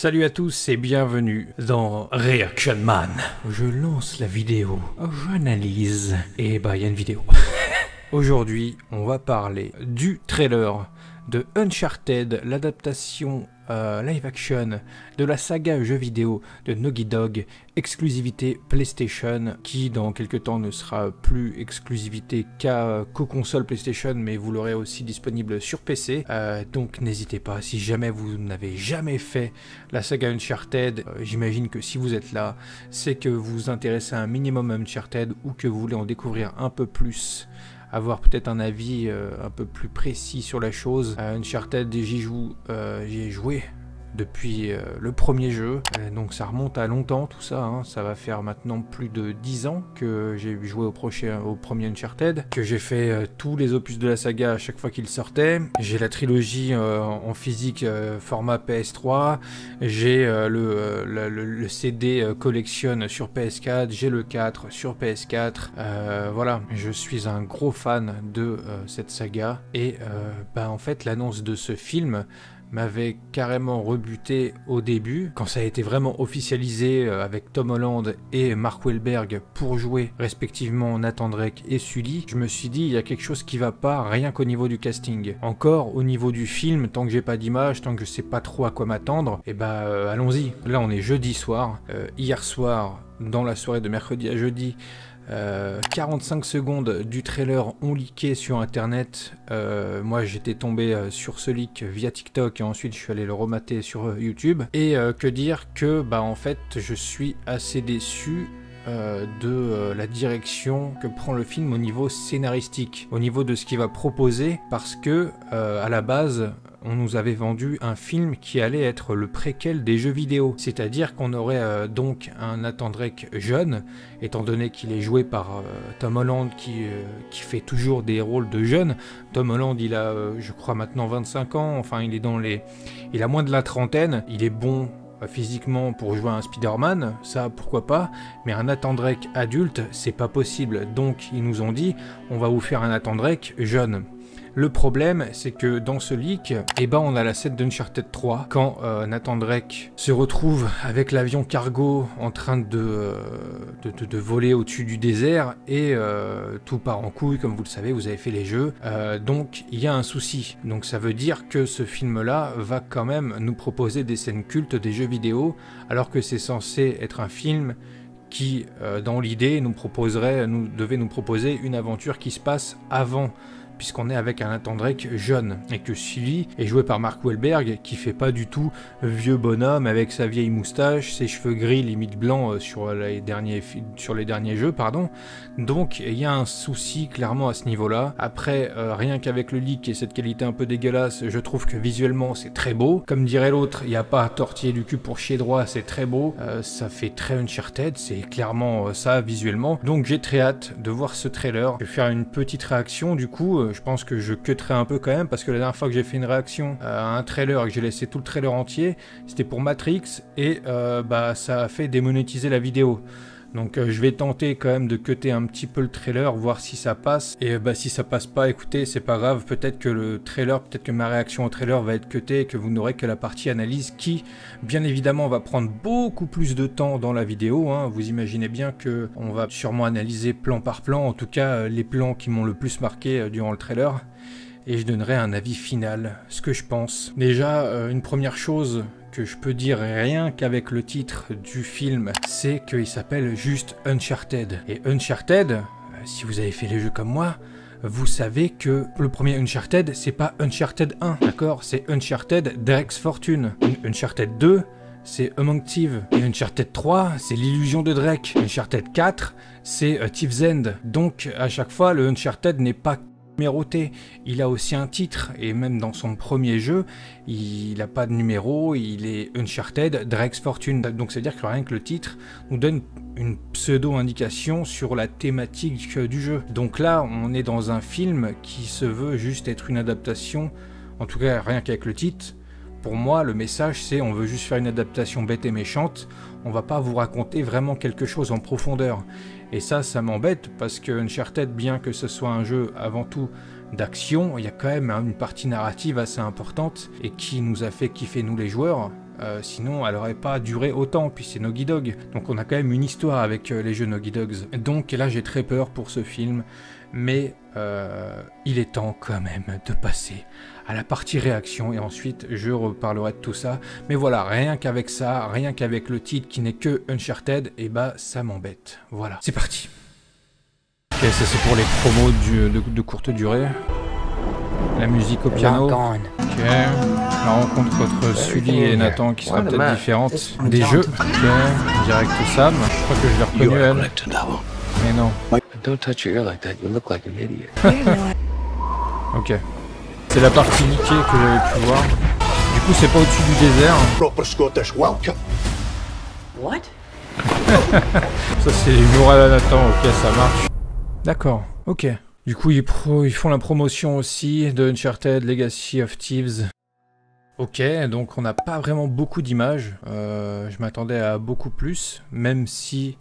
Salut à tous et bienvenue dans Reaction Man. Je lance la vidéo, j'analyse, et bah il y a une vidéo. Aujourd'hui, on va parler du trailer de Uncharted, l'adaptation live action de la saga jeu vidéo de Naughty Dog, exclusivité PlayStation, qui dans quelques temps ne sera plus exclusivité qu'aux consoles PlayStation, mais vous l'aurez aussi disponible sur PC. Donc n'hésitez pas, si jamais vous n'avez jamais fait la saga Uncharted, j'imagine que si vous êtes là, c'est que vous vous intéressez à un minimum à Uncharted ou que vous voulez en découvrir un peu plus, avoir peut-être un avis un peu plus précis sur la chose. Uncharted, j'y ai joué depuis le premier jeu, donc ça remonte à longtemps tout ça, hein. Ça va faire maintenant plus de 10 ans que j'ai joué au premier Uncharted, que j'ai fait tous les opus de la saga à chaque fois qu'ils sortaient. J'ai la trilogie en physique format PS3, j'ai le CD collection sur PS4, j'ai le 4 sur PS4, voilà, je suis un gros fan de cette saga, et en fait l'annonce de ce film m'avait carrément rebuté au début, quand ça a été vraiment officialisé avec Tom Holland et Mark Wahlberg pour jouer respectivement Nathan Drake et Sully. Je me suis dit, il y a quelque chose qui va pas, rien qu'au niveau du casting. Encore au niveau du film, tant que j'ai pas d'image, tant que je sais pas trop à quoi m'attendre, et allons-y. Là on est jeudi soir, hier soir, dans la soirée de mercredi à jeudi, 45 secondes du trailer ont leaké sur internet. Moi j'étais tombé sur ce leak via TikTok et ensuite je suis allé le remater sur YouTube. Et que dire que en fait je suis assez déçu de la direction que prend le film au niveau scénaristique, au niveau de ce qu'il va proposer, parce que à la base on nous avait vendu un film qui allait être le préquel des jeux vidéo, c'est-à-dire qu'on aurait donc un Nathan Drake jeune, étant donné qu'il est joué par Tom Holland qui fait toujours des rôles de jeune. Tom Holland il a je crois maintenant 25 ans, enfin il a moins de la trentaine, il est bon physiquement pour jouer un Spider-Man, ça pourquoi pas, mais un Nathan Drake adulte c'est pas possible, donc ils nous ont dit on va vous faire un Nathan Drake jeune. Le problème, c'est que dans ce leak, on a la scène d'Uncharted 3, quand Nathan Drake se retrouve avec l'avion cargo en train de voler au-dessus du désert, et tout part en couille, comme vous le savez, vous avez fait les jeux. Donc, il y a un souci. Donc, ça veut dire que ce film-là va quand même nous proposer des scènes cultes des jeux vidéo, alors que c'est censé être un film qui, dans l'idée, devait nous proposer une aventure qui se passe avant, puisqu'on est avec un Nathan Drake jeune, et que Sully est joué par Mark Wahlberg, qui fait pas du tout vieux bonhomme avec sa vieille moustache, ses cheveux gris limite blancs sur les derniers jeux, pardon. Donc il y a un souci clairement à ce niveau-là. Après, rien qu'avec le leak et cette qualité un peu dégueulasse, je trouve que visuellement c'est très beau. Comme dirait l'autre, il n'y a pas à tortiller du cul pour chier droit, c'est très beau. Ça fait très Uncharted, c'est clairement ça visuellement. Donc j'ai très hâte de voir ce trailer. Je vais faire une petite réaction du coup. Je pense que je cutterai un peu quand même, parce que la dernière fois que j'ai fait une réaction à un trailer et que j'ai laissé tout le trailer entier, c'était pour Matrix, et ça a fait démonétiser la vidéo. Donc je vais tenter quand même de cutter un petit peu le trailer, voir si ça passe. Et si ça passe pas, écoutez, c'est pas grave, peut-être que ma réaction au trailer va être cuttée et que vous n'aurez que la partie analyse qui, bien évidemment, va prendre beaucoup plus de temps dans la vidéo, hein. Vous imaginez bien que on va sûrement analyser plan par plan, en tout cas les plans qui m'ont le plus marqué durant le trailer. Et je donnerai un avis final, ce que je pense. Déjà, une première chose que je peux dire rien qu'avec le titre du film, c'est qu'il s'appelle juste Uncharted. Et Uncharted, si vous avez fait les jeux comme moi, vous savez que le premier Uncharted, c'est pas Uncharted 1, d'accord? C'est Uncharted Drake's Fortune. Uncharted 2, c'est Among Thieves. Et Uncharted 3, c'est l'illusion de Drake. Uncharted 4, c'est Thief's End. Donc, à chaque fois, le Uncharted n'est pas numéroté, il a aussi un titre, et même dans son premier jeu, il n'a pas de numéro, il est Uncharted Drake's Fortune. Donc c'est à dire que rien que le titre nous donne une pseudo-indication sur la thématique du jeu. Donc là, on est dans un film qui se veut juste être une adaptation, en tout cas rien qu'avec le titre. Pour moi, le message c'est on veut juste faire une adaptation bête et méchante, on va pas vous raconter vraiment quelque chose en profondeur. Et ça m'embête parce que Uncharted, bien que ce soit un jeu avant tout d'action, il y a quand même une partie narrative assez importante et qui nous a fait kiffer nous les joueurs. sinon elle aurait pas duré autant, puis c'est Naughty Dog. Donc on a quand même une histoire avec les jeux Naughty Dogs. Donc là j'ai très peur pour ce film, mais il est temps quand même de passer à la partie réaction, et ensuite je reparlerai de tout ça. Mais voilà, rien qu'avec ça, rien qu'avec le titre qui n'est que Uncharted, et bah ça m'embête. Voilà, c'est parti. Ok, ça c'est pour les promos de courte durée. La musique au piano. Ok. La rencontre entre Sully et Nathan qui sera peut-être différente. Des jeux. Ok. Direct Sam. Je crois que je l'ai reconnu elle. Mais non. Ok. C'est la partie niquée que j'avais pu voir. Du coup c'est pas au-dessus du désert. What? Ça c'est l'humour à la Nathan. Ok, ça marche. D'accord. Ok. Du coup, ils font la promotion aussi de Uncharted Legacy of Thieves. Ok, donc on n'a pas vraiment beaucoup d'images. Je m'attendais à beaucoup plus, même si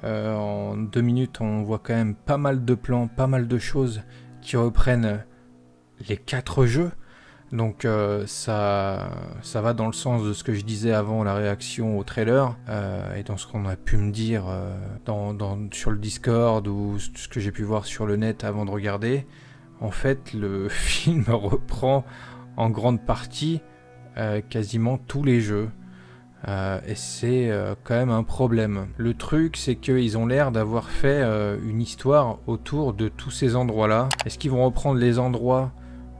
en 2 minutes, on voit quand même pas mal de plans, pas mal de choses qui reprennent les 4 jeux. Donc ça va dans le sens de ce que je disais avant la réaction au trailer et dans ce qu'on a pu me dire sur le Discord ou ce que j'ai pu voir sur le net avant de regarder. En fait, le film reprend en grande partie quasiment tous les jeux et c'est quand même un problème. Le truc, c'est qu'ils ont l'air d'avoir fait une histoire autour de tous ces endroits-là. Est-ce qu'ils vont reprendre les endroits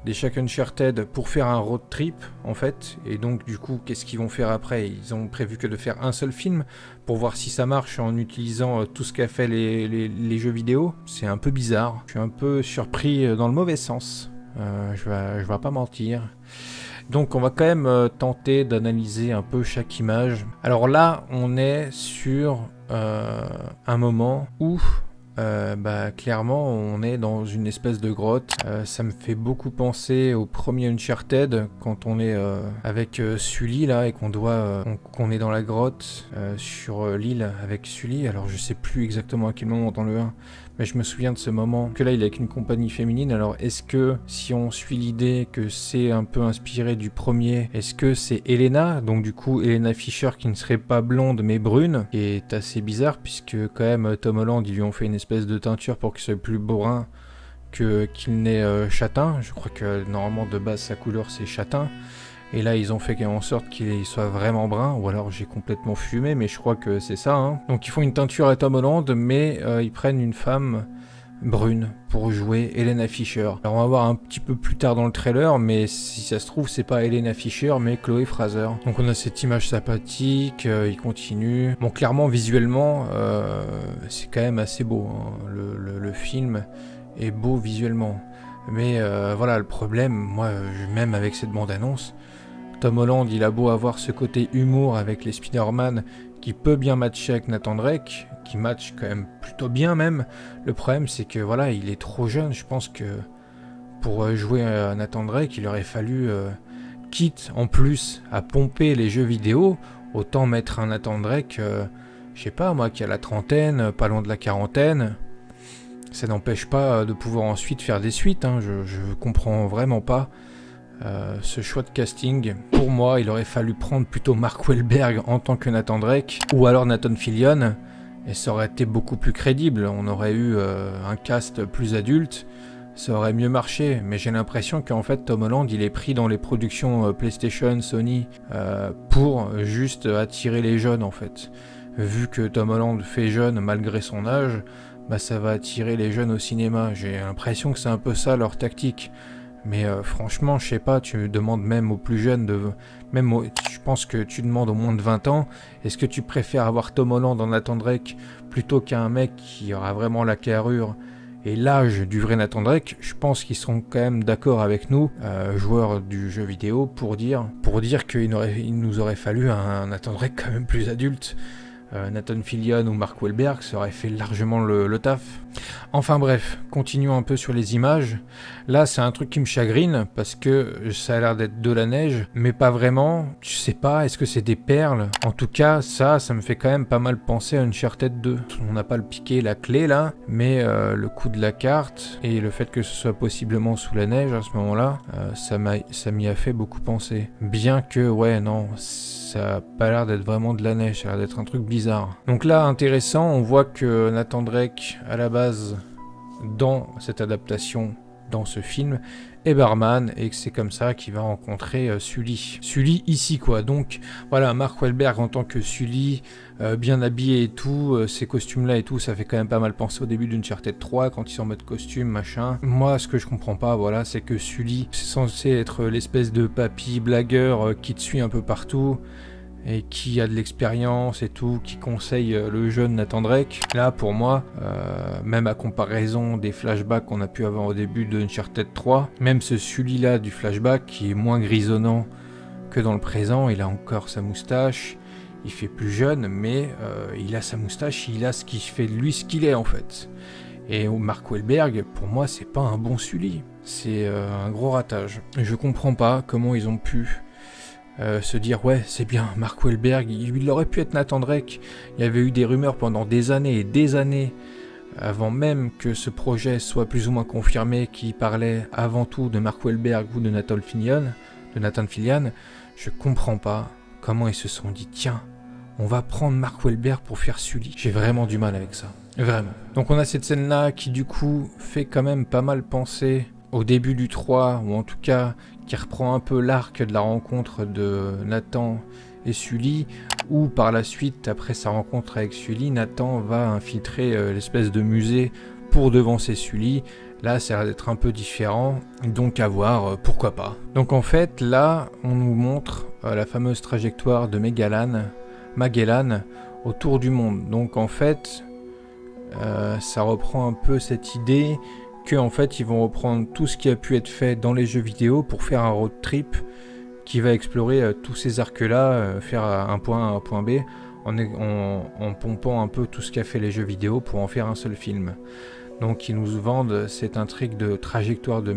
des chaque Uncharted pour faire un road trip en fait, et donc du coup qu'est-ce qu'ils vont faire après? Ils ont prévu que de faire un seul film pour voir si ça marche en utilisant tout ce qu'a fait les jeux vidéo. C'est un peu bizarre, je suis un peu surpris dans le mauvais sens, je vais pas mentir. Donc on va quand même tenter d'analyser un peu chaque image. Alors là on est sur un moment où clairement on est dans une espèce de grotte. Ça me fait beaucoup penser au premier Uncharted quand on est avec Sully là et qu'on est dans la grotte sur l'île avec Sully. Alors je sais plus exactement à quel moment dans le 1, mais je me souviens de ce moment que là il est avec une compagnie féminine. Alors est-ce que si on suit l'idée que c'est un peu inspiré du premier, est-ce que c'est Elena, donc du coup Elena Fisher qui ne serait pas blonde mais brune, qui est assez bizarre puisque quand même Tom Holland ils lui ont fait une espèce de teinture pour qu'il soit plus brun qu'il n'est châtain. Je crois que normalement de base sa couleur c'est châtain. Et là ils ont fait en sorte qu'il soit vraiment brun, ou alors j'ai complètement fumé, mais je crois que c'est ça. Hein. Donc ils font une teinture à Tom Holland, mais ils prennent une femme brune pour jouer Elena Fisher. Alors on va voir un petit peu plus tard dans le trailer, mais si ça se trouve c'est pas Elena Fisher mais Chloé Fraser. Donc on a cette image sympathique, il continue. Bon clairement visuellement c'est quand même assez beau, hein. Le film est beau visuellement. Mais voilà le problème, moi même avec cette bande annonce, Tom Holland il a beau avoir ce côté humour avec les Spider-Man qui peut bien matcher avec Nathan Drake, qui match quand même plutôt bien même. Le problème c'est que voilà, il est trop jeune. Je pense que pour jouer à Nathan Drake, il aurait fallu, quitte en plus à pomper les jeux vidéo, autant mettre un Nathan Drake, je sais pas moi, qui a la trentaine, pas loin de la quarantaine. Ça n'empêche pas de pouvoir ensuite faire des suites, hein. Je comprends vraiment pas ce choix de casting. Pour moi, il aurait fallu prendre plutôt Mark Wahlberg en tant que Nathan Drake, ou alors Nathan Fillion, et ça aurait été beaucoup plus crédible. On aurait eu un cast plus adulte, ça aurait mieux marché. Mais j'ai l'impression qu'en fait Tom Holland il est pris dans les productions PlayStation, Sony, pour juste attirer les jeunes en fait. Vu que Tom Holland fait jeune malgré son âge, bah ça va attirer les jeunes au cinéma. J'ai l'impression que c'est un peu ça leur tactique. Mais franchement, je sais pas, tu demandes même aux plus jeunes, je pense que tu demandes aux moins de 20 ans, est-ce que tu préfères avoir Tom Holland en Nathan Drake plutôt qu'un mec qui aura vraiment la carrure et l'âge du vrai Nathan Drake? Je pense qu'ils seront quand même d'accord avec nous, joueurs du jeu vidéo, pour dire qu'il nous aurait fallu un Nathan Drake quand même plus adulte. Nathan Fillion ou Mark Wahlberg, ça aurait fait largement le taf. Enfin bref, continuons un peu sur les images. Là, c'est un truc qui me chagrine parce que ça a l'air d'être de la neige, mais pas vraiment. Je sais pas, est-ce que c'est des perles? En tout cas, ça me fait quand même pas mal penser à Uncharted 2. On n'a pas le piqué, la clé là, mais le coup de la carte et le fait que ce soit possiblement sous la neige à ce moment-là, ça m'y a fait beaucoup penser. Bien que, ouais, non, ça a pas l'air d'être vraiment de la neige, ça a l'air d'être un truc bizarre. Donc là, intéressant, on voit que Nathan Drake, à la base, dans cette adaptation, dans ce film, est barman, et que c'est comme ça qu'il va rencontrer Sully. Sully ici, quoi. Donc, voilà, Mark Wahlberg en tant que Sully, bien habillé et tout, ces costumes-là et tout, ça fait quand même pas mal penser au début d'Uncharted 3, quand ils sont en mode costume, machin. Moi, ce que je comprends pas, voilà, c'est que Sully, c'est censé être l'espèce de papy blagueur qui te suit un peu partout, et qui a de l'expérience et tout, qui conseille le jeune Nathan Drake. Là, pour moi, même à comparaison des flashbacks qu'on a pu avoir au début de Uncharted 3, même ce Sully-là du flashback, qui est moins grisonnant que dans le présent, il a encore sa moustache, il fait plus jeune, mais il a sa moustache, il a ce qui fait de lui ce qu'il est en fait. Et Mark Wahlberg, pour moi, c'est pas un bon Sully, c'est un gros ratage. Je comprends pas comment ils ont pu se dire ouais c'est bien Mark Wahlberg, il aurait pu être Nathan Drake. Il y avait eu des rumeurs pendant des années et des années avant même que ce projet soit plus ou moins confirmé qui parlait avant tout de Mark Wahlberg ou de Nathan Fillion. Je comprends pas comment ils se sont dit tiens on va prendre Mark Wahlberg pour faire Sully. J'ai vraiment du mal avec ça, vraiment. Donc on a cette scène là qui du coup fait quand même pas mal penser au début du 3, ou en tout cas qui reprend un peu l'arc de la rencontre de Nathan et Sully, où par la suite, après sa rencontre avec Sully, Nathan va infiltrer l'espèce de musée pour devancer Sully. Là, ça a l'air d'être un peu différent, donc à voir, pourquoi pas. Donc en fait, là, on nous montre la fameuse trajectoire de Magellan autour du monde. Donc en fait, ça reprend un peu cette idée que en fait ils vont reprendre tout ce qui a pu être fait dans les jeux vidéo pour faire un road trip qui va explorer tous ces arcs-là, faire un point A à un point B en pompant un peu tout ce qu'a fait les jeux vidéo pour en faire un seul film. Donc ils nous vendent cette intrigue de trajectoire de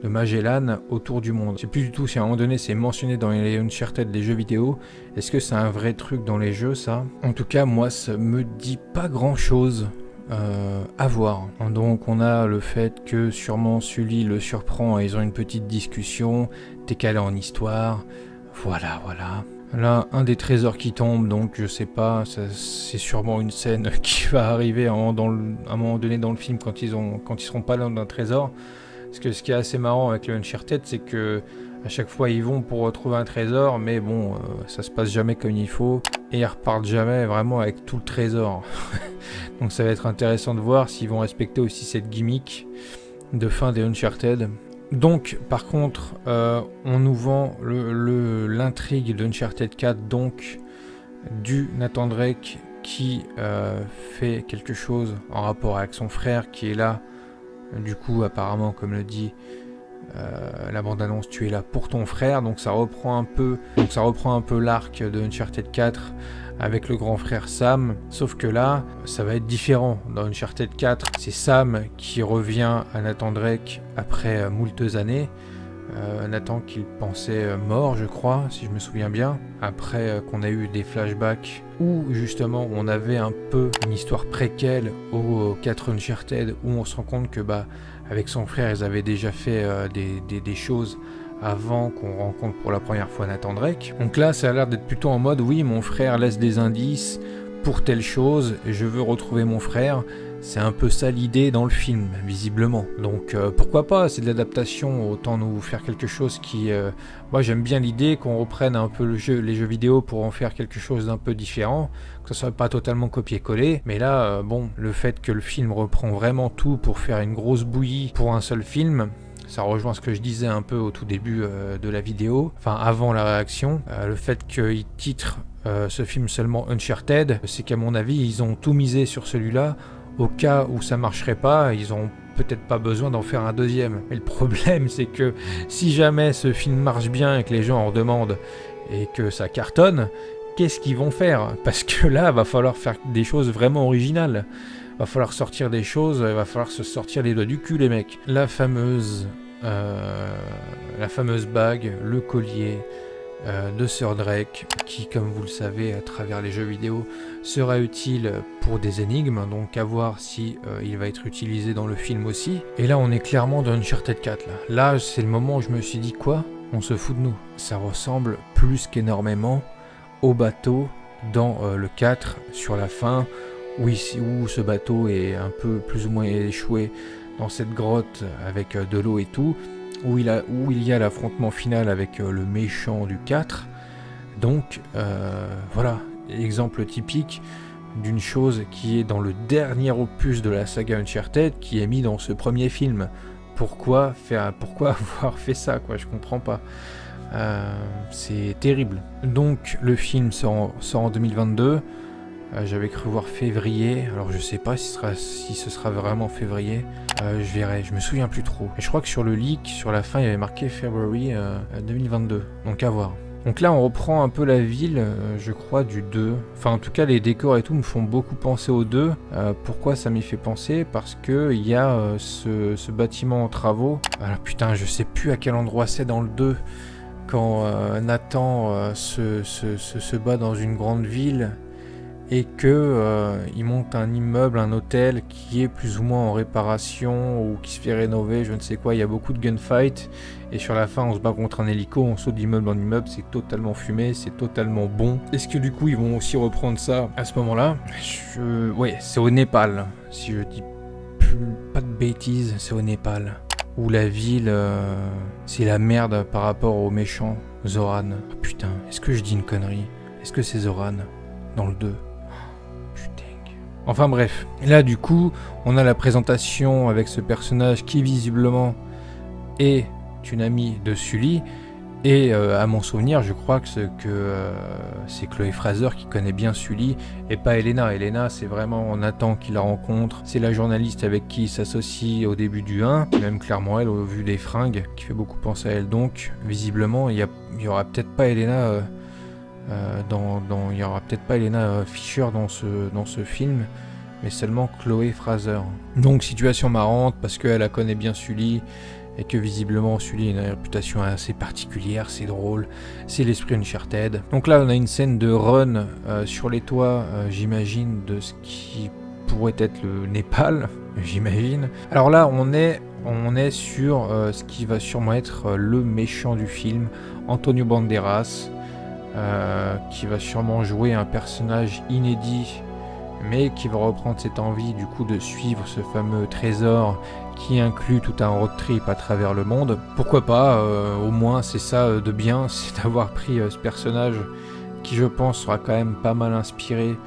Magellan autour du monde. Je sais plus du tout si à un moment donné c'est mentionné dans les Uncharted des jeux vidéo. Est-ce que c'est un vrai truc dans les jeux ça? En tout cas moi ça me dit pas grand chose. À voir. Donc on a le fait que sûrement Sully le surprend et ils ont une petite discussion, t'es calé en histoire, voilà. Là, un des trésors qui tombe, donc je sais pas, c'est sûrement une scène qui va arriver à un moment donné dans le film quand ils seront pas là d'un trésor. Parce que ce qui est assez marrant avec le Uncharted, c'est que à chaque fois ils vont pour retrouver un trésor, mais bon, ça se passe jamais comme il faut, et ils repartent jamais vraiment avec tout le trésor. Donc ça va être intéressant de voir s'ils vont respecter aussi cette gimmick de fin des Uncharted. Donc par contre, on nous vend l'intrigue d'Uncharted 4, donc du Nathan Drake qui fait quelque chose en rapport avec son frère qui est là. Du coup, apparemment, comme le dit la bande-annonce, tu es là pour ton frère. Donc ça reprend un peu l'arc de Uncharted 4 avec le grand frère Sam. Sauf que là, ça va être différent. Dans Uncharted 4, c'est Sam qui revient à Nathan Drake après moultes années. Nathan qu'il pensait mort, je crois, si je me souviens bien. Après qu'on a eu des flashbacks où justement on avait un peu une histoire préquelle aux 4 Uncharted, où on se rend compte que avec son frère ils avaient déjà fait des choses avant qu'on rencontre pour la première fois Nathan Drake. Donc là ça a l'air d'être plutôt en mode oui mon frère laisse des indices pour telle chose, je veux retrouver mon frère. C'est un peu ça l'idée dans le film, visiblement. Donc pourquoi pas, c'est de l'adaptation, autant nous faire quelque chose qui... Moi j'aime bien l'idée qu'on reprenne un peu les jeux vidéo pour en faire quelque chose d'un peu différent, que ce soit pas totalement copier-coller. Mais là, bon, le fait que le film reprend vraiment tout pour faire une grosse bouillie pour un seul film, ça rejoint ce que je disais un peu au tout début de la vidéo, enfin avant la réaction. Le fait qu'ils titrent ce film seulement Uncharted, c'est qu'à mon avis, ils ont tout misé sur celui-là. Au cas où ça marcherait pas, ils ont peut-être pas besoin d'en faire un deuxième. Mais le problème, c'est que si jamais ce film marche bien et que les gens en redemandent et que ça cartonne, qu'est-ce qu'ils vont faire? Parce que là, va falloir faire des choses vraiment originales. Va falloir sortir des choses, va falloir se sortir les doigts du cul, les mecs. La fameuse bague, le collier de Sir Drake, qui, comme vous le savez, à travers les jeux vidéo, sera utile pour des énigmes, donc à voir si il va être utilisé dans le film aussi. Et là, on est clairement dans Uncharted 4. Là c'est le moment où je me suis dit, quoi? on se fout de nous. Ça ressemble plus qu'énormément au bateau dans le 4 sur la fin, où ce bateau est un peu plus ou moins échoué dans cette grotte avec de l'eau et tout, où il y a l'affrontement final avec le méchant du 4. Donc voilà, exemple typique d'une chose qui est dans le dernier opus de la saga Uncharted, qui est mis dans ce premier film. Pourquoi avoir fait ça, quoi, je comprends pas. C'est terrible. Donc le film sort en 2022. J'avais cru voir février, alors je sais pas si ce sera vraiment février. Je verrai, je me souviens plus trop. Et je crois que sur le leak, sur la fin, il y avait marqué February 2022. Donc à voir. Donc là on reprend un peu la ville, je crois, du 2. Enfin en tout cas les décors et tout me font beaucoup penser au 2. Pourquoi ça m'y fait penser? Parce que il y a ce bâtiment en travaux. Alors putain, je sais plus à quel endroit c'est dans le 2. Quand Nathan se bat dans une grande ville et que il monte un immeuble, un hôtel qui est plus ou moins en réparation ou qui se fait rénover, je ne sais quoi. Il y a beaucoup de gunfight et sur la fin on se bat contre un hélico, on saute d'immeuble en immeuble, c'est totalement fumé, c'est totalement bon. Est-ce que du coup ils vont aussi reprendre ça à ce moment-là? Ouais, c'est au Népal, si je dis pas de bêtises, c'est au Népal. Où la ville, c'est la merde par rapport aux méchants. Zoran. Oh, putain, est-ce que je dis une connerie? Est-ce que c'est Zoran dans le 2? Enfin bref, là du coup, on a la présentation avec ce personnage qui visiblement est une amie de Sully. Et à mon souvenir, je crois que c'est Chloé Fraser qui connaît bien Sully et pas Elena. Elena, c'est vraiment Nathan qui la rencontre. C'est la journaliste avec qui il s'associe au début du 1. Même clairement elle, au vu des fringues, qui fait beaucoup penser à elle. Donc, visiblement, il y aura peut-être pas Elena... il y aura peut-être pas Elena Fisher dans ce film, mais seulement Chloé Fraser. Donc situation marrante parce qu'elle la connaît bien Sully et que visiblement Sully a une réputation assez particulière, c'est drôle, c'est l'esprit Uncharted. Donc là on a une scène de run sur les toits, j'imagine, de ce qui pourrait être le Népal, j'imagine. Alors là on est sur ce qui va sûrement être le méchant du film, Antonio Banderas. Qui va sûrement jouer un personnage inédit, mais qui va reprendre cette envie du coup de suivre ce fameux trésor qui inclut tout un road trip à travers le monde. Pourquoi pas, au moins c'est ça de bien, c'est d'avoir pris ce personnage qui je pense sera quand même pas mal inspiré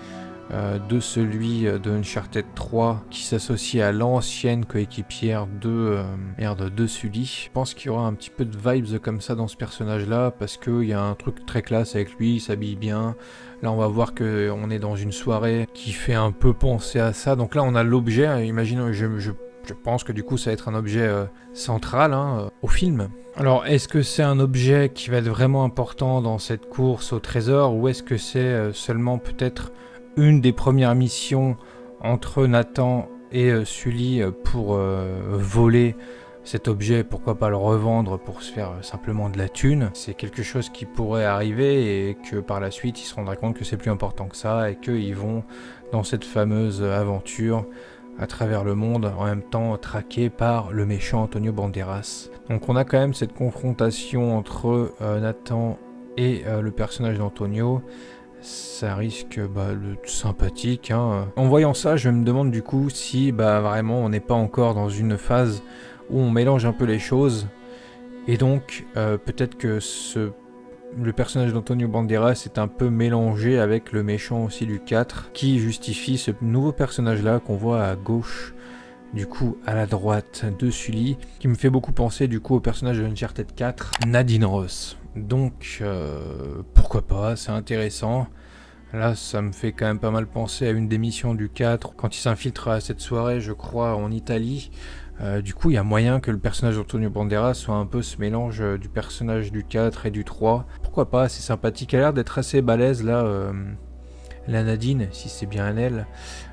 de celui de Uncharted 3 qui s'associe à l'ancienne coéquipière de Sully. Je pense qu'il y aura un petit peu de vibes comme ça dans ce personnage là parce qu'il y a un truc très classe avec lui, il s'habille bien. Là on va voir qu'on est dans une soirée qui fait un peu penser à ça. Donc là on a l'objet, imagine, je pense que du coup ça va être un objet central au film. Alors est-ce que c'est un objet qui va être vraiment important dans cette course au trésor ou est-ce que c'est seulement peut-être une des premières missions entre Nathan et Sully pour voler cet objet, pourquoi pas le revendre pour se faire simplement de la thune. C'est quelque chose qui pourrait arriver et que par la suite ils se rendraient compte que c'est plus important que ça et qu'ils vont dans cette fameuse aventure à travers le monde, en même temps traqué par le méchant Antonio Banderas. Donc on a quand même cette confrontation entre Nathan et le personnage d'Antonio. Ça risque d'être sympathique. En voyant ça, je me demande du coup si vraiment on n'est pas encore dans une phase où on mélange un peu les choses. Et donc peut-être que le personnage d'Antonio Banderas est un peu mélangé avec le méchant aussi du 4 qui justifie ce nouveau personnage là qu'on voit à gauche, du coup à la droite de Sully, qui me fait beaucoup penser du coup au personnage de Uncharted 4, Nadine Ross. Donc pourquoi pas, c'est intéressant. Là ça me fait quand même pas mal penser à une des missions du 4 quand il s'infiltre à cette soirée, je crois en Italie. Du coup il y a moyen que le personnage d'Antonio Banderas soit un peu ce mélange du personnage du 4 et du 3. Pourquoi pas, c'est sympathique, elle a l'air d'être assez balèze là, la Nadine, si c'est bien elle.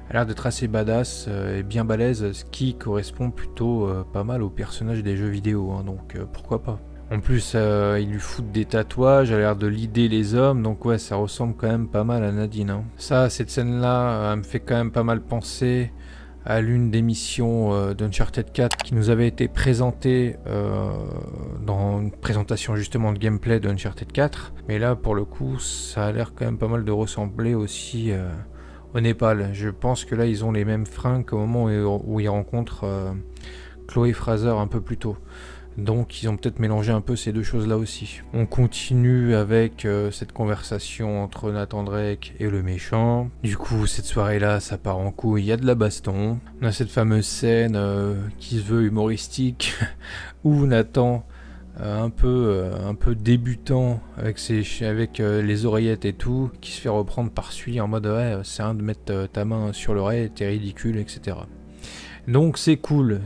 Elle a l'air d'être assez badass et bien balèze, ce qui correspond plutôt pas mal au personnage des jeux vidéo, donc pourquoi pas. En plus, ils lui foutent des tatouages, elle a l'air de leader les hommes, donc ouais, ça ressemble quand même pas mal à Nadine. Ça, cette scène-là, elle me fait quand même pas mal penser à l'une des missions d'Uncharted 4 qui nous avait été présentée dans une présentation justement de gameplay d'Uncharted 4. Mais là, pour le coup, ça a l'air quand même pas mal de ressembler aussi au Népal. Je pense que là, ils ont les mêmes fringues qu'au moment où ils rencontrent Chloé Fraser un peu plus tôt. Donc ils ont peut-être mélangé un peu ces deux choses-là aussi. On continue avec cette conversation entre Nathan Drake et le méchant. Du coup, cette soirée-là, ça part en couille, il y a de la baston. On a cette fameuse scène qui se veut humoristique, où Nathan, un peu débutant avec les oreillettes et tout, qui se fait reprendre par Sully en mode « Ouais, c'est un de mettre ta main sur l'oreille, t'es ridicule, etc. » Donc c'est cool,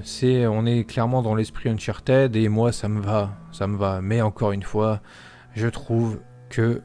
on est clairement dans l'esprit Uncharted et moi ça me va. Mais encore une fois, je trouve que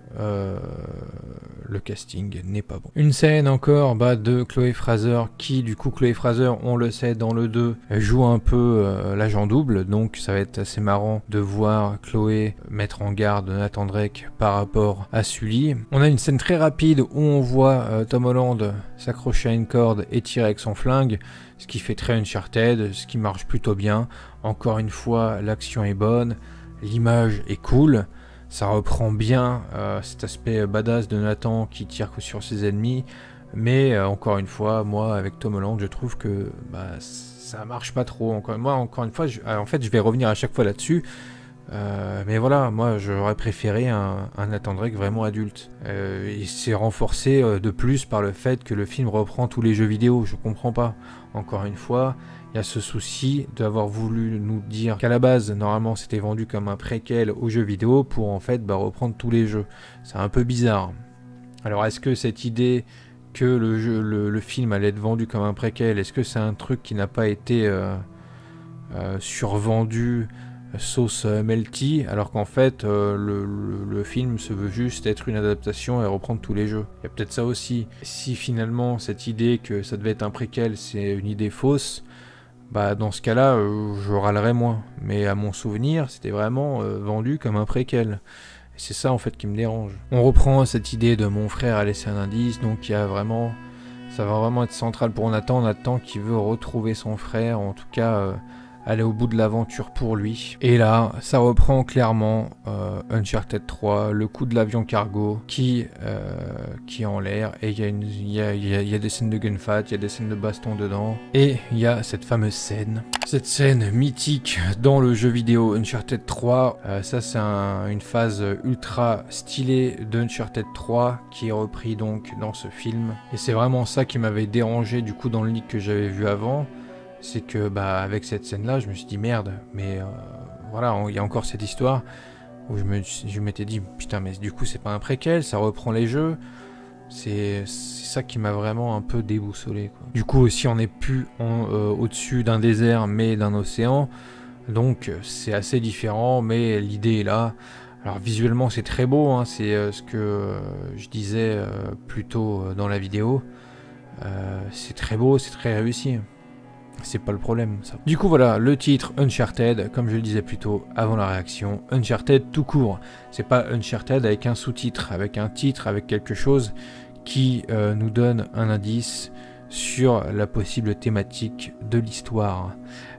le casting n'est pas bon. Une scène encore de Chloé Fraser qui, du coup, Chloé Fraser, on le sait, dans le 2, joue un peu l'agent double, donc ça va être assez marrant de voir Chloé mettre en garde Nathan Drake par rapport à Sully. On a une scène très rapide où on voit Tom Holland s'accrocher à une corde et tirer avec son flingue, ce qui fait très Uncharted, ce qui marche plutôt bien. Encore une fois, l'action est bonne, l'image est cool. Ça reprend bien cet aspect badass de Nathan qui tire sur ses ennemis. Mais encore une fois, moi, avec Tom Holland, je trouve que ça marche pas trop. Encore une fois, en fait, je vais revenir à chaque fois là-dessus. Mais voilà, moi, j'aurais préféré un Nathan Drake vraiment adulte. Il s'est renforcé de plus par le fait que le film reprend tous les jeux vidéo. Je comprends pas. Encore une fois, il y a ce souci d'avoir voulu nous dire qu'à la base, normalement, c'était vendu comme un préquel aux jeux vidéo pour en fait reprendre tous les jeux. C'est un peu bizarre. Alors, est-ce que cette idée que le film allait être vendu comme un préquel, est-ce que c'est un truc qui n'a pas été survendu sauce melty, alors qu'en fait le film se veut juste être une adaptation et reprendre tous les jeux. Il y a peut-être ça aussi. Si finalement cette idée que ça devait être un préquel c'est une idée fausse, dans ce cas-là je râlerais moins. Mais à mon souvenir c'était vraiment vendu comme un préquel. Et c'est ça en fait qui me dérange. On reprend cette idée de mon frère a laissé un indice, donc il y a vraiment, ça va vraiment être central pour Nathan qui veut retrouver son frère, en tout cas aller au bout de l'aventure pour lui. Et là, ça reprend clairement Uncharted 3, le coup de l'avion cargo qui est en l'air, et il y a des scènes de gunfight, il y a des scènes de baston dedans, et il y a cette fameuse scène. Cette scène mythique dans le jeu vidéo Uncharted 3, ça c'est une phase ultra stylée d'Uncharted 3 qui est repris donc dans ce film. Et c'est vraiment ça qui m'avait dérangé du coup dans le leak que j'avais vu avant. C'est que avec cette scène là je me suis dit merde, mais voilà, il y a encore cette histoire où je m'étais dit putain, mais du coup c'est pas un préquel, ça reprend les jeux. C'est ça qui m'a vraiment un peu déboussolé, quoi. Du coup aussi on n'est plus au-dessus d'un désert mais d'un océan, donc c'est assez différent, mais l'idée est là. Alors visuellement c'est très beau, hein, c'est ce que je disais plus tôt dans la vidéo. C'est très beau, c'est très réussi. C'est pas le problème, ça. Du coup, voilà, le titre Uncharted, comme je le disais plus tôt avant la réaction, Uncharted tout court. C'est pas Uncharted avec un sous-titre, avec un titre, avec quelque chose qui nous donne un indice sur la possible thématique de l'histoire.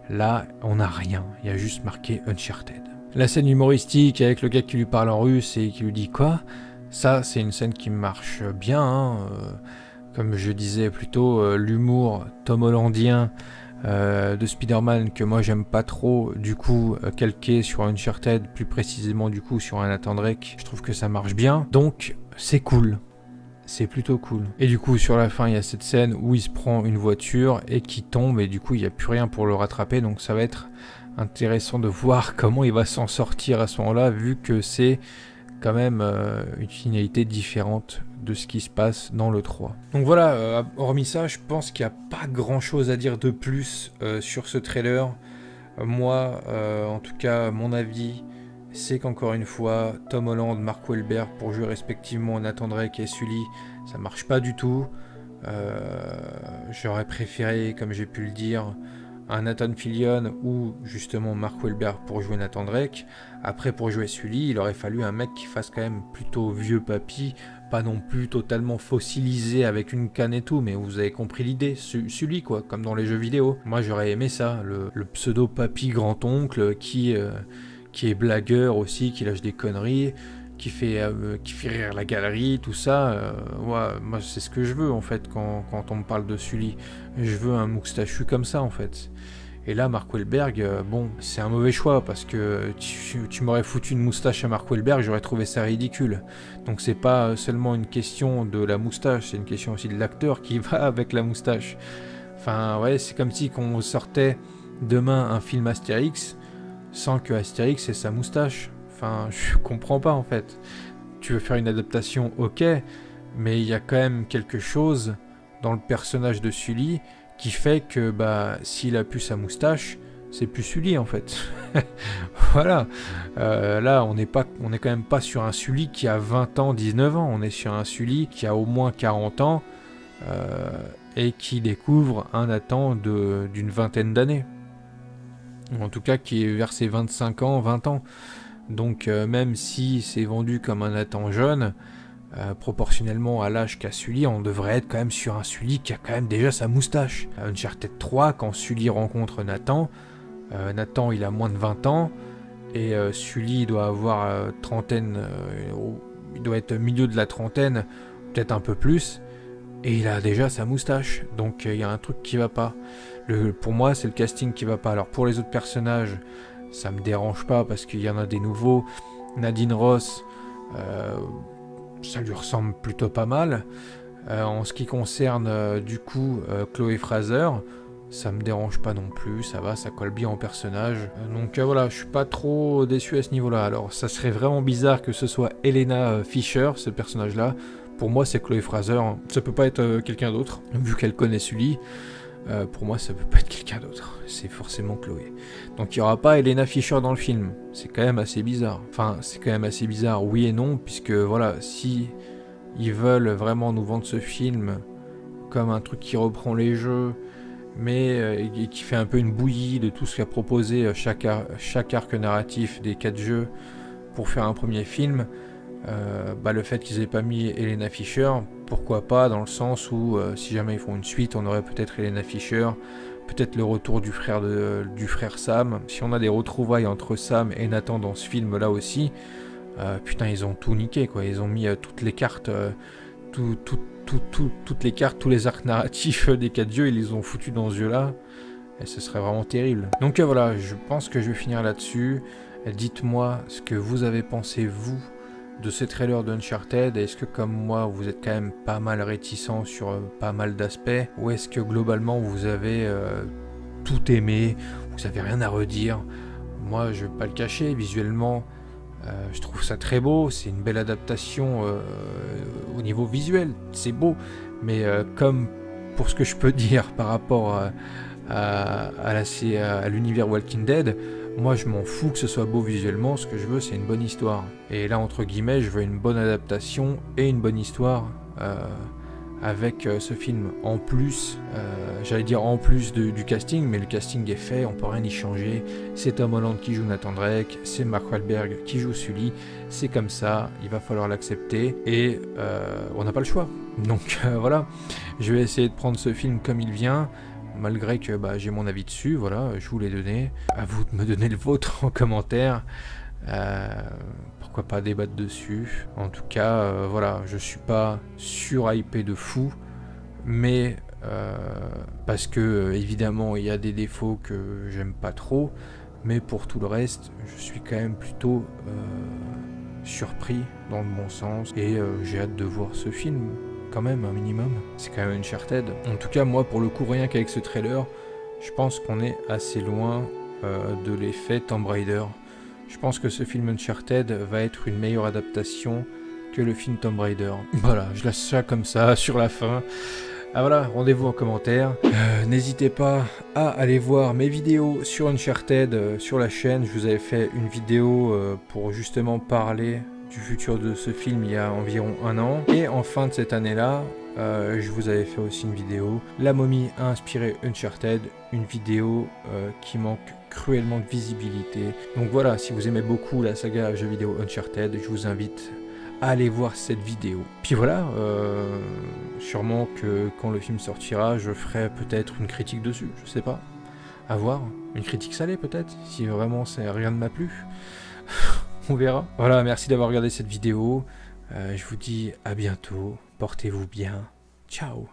Là, on n'a rien, il y a juste marqué Uncharted. La scène humoristique avec le gars qui lui parle en russe et qui lui dit quoi, ça, c'est une scène qui marche bien, hein. Comme je disais plus tôt, l'humour Tom Hollandien de Spider-Man que moi j'aime pas trop, du coup calqué sur Uncharted, plus précisément du coup sur un Nathan Drake, je trouve que ça marche bien, donc c'est cool, c'est plutôt cool. Et du coup sur la fin il y a cette scène où il se prend une voiture et qui tombe, et du coup il n'y a plus rien pour le rattraper, donc ça va être intéressant de voir comment il va s'en sortir à ce moment-là, vu que c'est quand même une finalité différente de ce qui se passe dans le 3. Donc voilà, hormis ça, je pense qu'il n'y a pas grand chose à dire de plus sur ce trailer. Moi, en tout cas, mon avis, c'est qu'encore une fois, Tom Holland, Mark Wahlberg pour jouer respectivement Nathan Drake et Sully, ça marche pas du tout. J'aurais préféré, comme j'ai pu le dire, un Nathan Fillion ou justement Mark Wahlberg pour jouer Nathan Drake. Après, pour jouer Sully, il aurait fallu un mec qui fasse quand même plutôt vieux papy, pas non plus totalement fossilisé avec une canne et tout, mais vous avez compris l'idée, Sully quoi, comme dans les jeux vidéo. Moi j'aurais aimé ça, le pseudo papy grand-oncle qui est blagueur aussi, qui lâche des conneries, qui fait rire la galerie, tout ça. Ouais, moi c'est ce que je veux en fait quand on me parle de Sully. Je veux un moustachu comme ça en fait. Et là, Mark Wahlberg, bon, c'est un mauvais choix parce que tu m'aurais foutu une moustache à Mark Wahlberg, j'aurais trouvé ça ridicule. Donc c'est pas seulement une question de la moustache, c'est une question aussi de l'acteur qui va avec la moustache. Enfin, ouais, c'est comme si qu'on sortait demain un film Astérix sans que Astérix ait sa moustache. Enfin, je comprends pas en fait. Tu veux faire une adaptation, ok, mais il y a quand même quelque chose dans le personnage de Sully qui fait que bah s'il a plus sa moustache, c'est plus Sully en fait. Voilà. Là, on est quand même pas sur un Sully qui a 20 ans, 19 ans. On est sur un Sully qui a au moins 40 ans et qui découvre un Nathan d'une vingtaine d'années. En tout cas, qui est vers ses 25 ans, 20 ans. Donc même si c'est vendu comme un Nathan jeune, proportionnellement à l'âge qu'a Sully, on devrait être quand même sur un Sully qui a quand même déjà sa moustache. Uncharted 3, quand Sully rencontre Nathan, Nathan il a moins de 20 ans, et Sully il doit avoir trentaine, il doit être au milieu de la trentaine, peut-être un peu plus, et il a déjà sa moustache, donc il y a un truc qui va pas. Pour moi c'est le casting qui va pas. Alors pour les autres personnages, ça me dérange pas parce qu'il y en a des nouveaux. Nadine Ross, ça lui ressemble plutôt pas mal. En ce qui concerne du coup Chloé Fraser, ça me dérange pas non plus, ça va, ça colle bien au personnage. Donc voilà, je suis pas trop déçu à ce niveau-là. Alors ça serait vraiment bizarre que ce soit Helena Fisher, ce personnage-là. Pour moi c'est Chloé Fraser, ça peut pas être quelqu'un d'autre, vu qu'elle connaît Sully. Pour moi ça peut pas être quelqu'un d'autre, c'est forcément Chloé. Donc il n'y aura pas Helena Fisher dans le film, c'est quand même assez bizarre. Enfin c'est quand même assez bizarre, oui et non, puisque voilà, si ils veulent vraiment nous vendre ce film comme un truc qui reprend les jeux, mais et qui fait un peu une bouillie de tout ce qu'a proposé chaque arc narratif des 4 jeux pour faire un premier film, bah le fait qu'ils aient pas mis Helena Fisher, pourquoi pas, dans le sens où si jamais ils font une suite, on aurait peut-être Helena Fisher, peut-être le retour du frère Sam. Si on a des retrouvailles entre Sam et Nathan dans ce film là aussi, putain ils ont tout niqué quoi, ils ont mis toutes les cartes, toutes les cartes, tous les arcs narratifs des 4 jeux, ils les ont foutus dans ce jeu là, et ce serait vraiment terrible. Donc voilà, je pense que je vais finir là-dessus. Dites-moi ce que vous avez pensé vous de ces trailers d'Uncharted. Est-ce que comme moi vous êtes quand même pas mal réticent sur pas mal d'aspects, ou est-ce que globalement vous avez tout aimé, vous avez rien à redire? Moi je vais pas le cacher, visuellement je trouve ça très beau, c'est une belle adaptation au niveau visuel, c'est beau, mais comme pour ce que je peux dire par rapport à l'univers Walking Dead, moi je m'en fous que ce soit beau visuellement, ce que je veux c'est une bonne histoire. Et là entre guillemets je veux une bonne adaptation et une bonne histoire avec ce film. En plus, j'allais dire en plus du casting, mais le casting est fait, on peut rien y changer. C'est Tom Holland qui joue Nathan Drake, c'est Mark Wahlberg qui joue Sully, c'est comme ça, il va falloir l'accepter, et on n'a pas le choix. Donc voilà, je vais essayer de prendre ce film comme il vient, malgré que bah, j'ai mon avis dessus, voilà, je vous l'ai donné. À vous de me donner le vôtre en commentaire. Pourquoi pas débattre dessus. En tout cas, voilà, je suis pas surhypé de fou, mais parce que évidemment il y a des défauts que j'aime pas trop, mais pour tout le reste, je suis quand même plutôt surpris dans le bon sens, et j'ai hâte de voir ce film. Quand même un minimum, c'est quand même Uncharted. En tout cas moi pour le coup, rien qu'avec ce trailer, je pense qu'on est assez loin de l'effet Tomb Raider. Je pense que ce film Uncharted va être une meilleure adaptation que le film Tomb Raider. Voilà, je laisse ça comme ça sur la fin. Ah voilà, rendez-vous en commentaire. N'hésitez pas à aller voir mes vidéos sur Uncharted sur la chaîne. Je vous avais fait une vidéo pour justement parler du futur de ce film il y a environ 1 an. Et en fin de cette année-là, je vous avais fait aussi une vidéo. La momie a inspiré Uncharted, une vidéo qui manque cruellement de visibilité. Donc voilà, si vous aimez beaucoup la saga jeux vidéo Uncharted, je vous invite à aller voir cette vidéo. Puis voilà, sûrement que quand le film sortira, je ferai peut-être une critique dessus, je sais pas. À voir, une critique salée peut-être, si vraiment rien ne m'a plu. On verra. Voilà, merci d'avoir regardé cette vidéo. Je vous dis à bientôt. Portez-vous bien. Ciao.